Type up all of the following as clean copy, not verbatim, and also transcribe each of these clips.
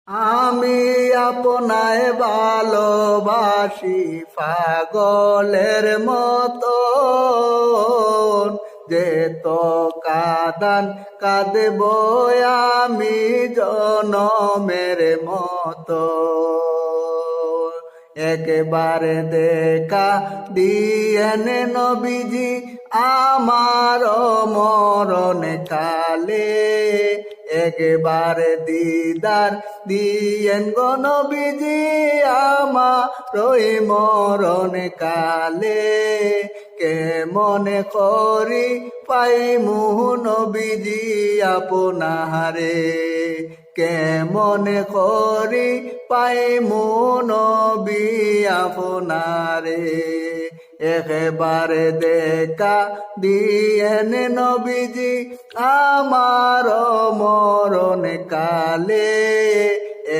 আমি আপনায় ভালোবাসি পাগলের মতো, যে তো কাদান কাঁদব আমি জনমের মতো। একবারে দেখা দিয়েন নবীজি আমার মরণ কালে, একবারে দিদার দিয়েন গো নবীজি আমার মরণ কালে। কেমনে করি পাইমু নবীজি আপনারে, কেমনে করি পাইমু নবী আপনারে। একবারে দেখা দিয়েন নবীজি আমার মরণ কালে,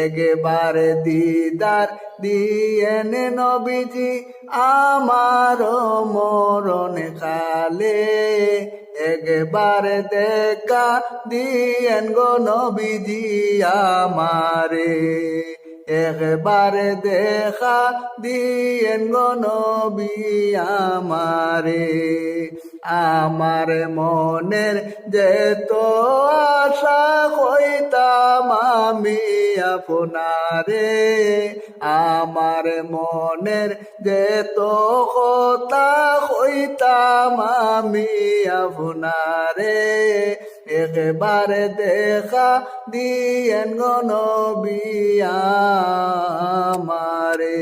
একবারে দিদার দিয়েন নবীজি আমার মরণ কালে। একবারে দেখা দিয়েন গো নবীজি আমারে, একবারে দেখা দিয়েন গো নবী আমারে। আমার মনের যেত আশা কইতাম আমি আপনারে, আমার মনের যেত কথা কইতাম আমি আপনারে। একবারে দেখা দিয়েন গো নবী আমারে।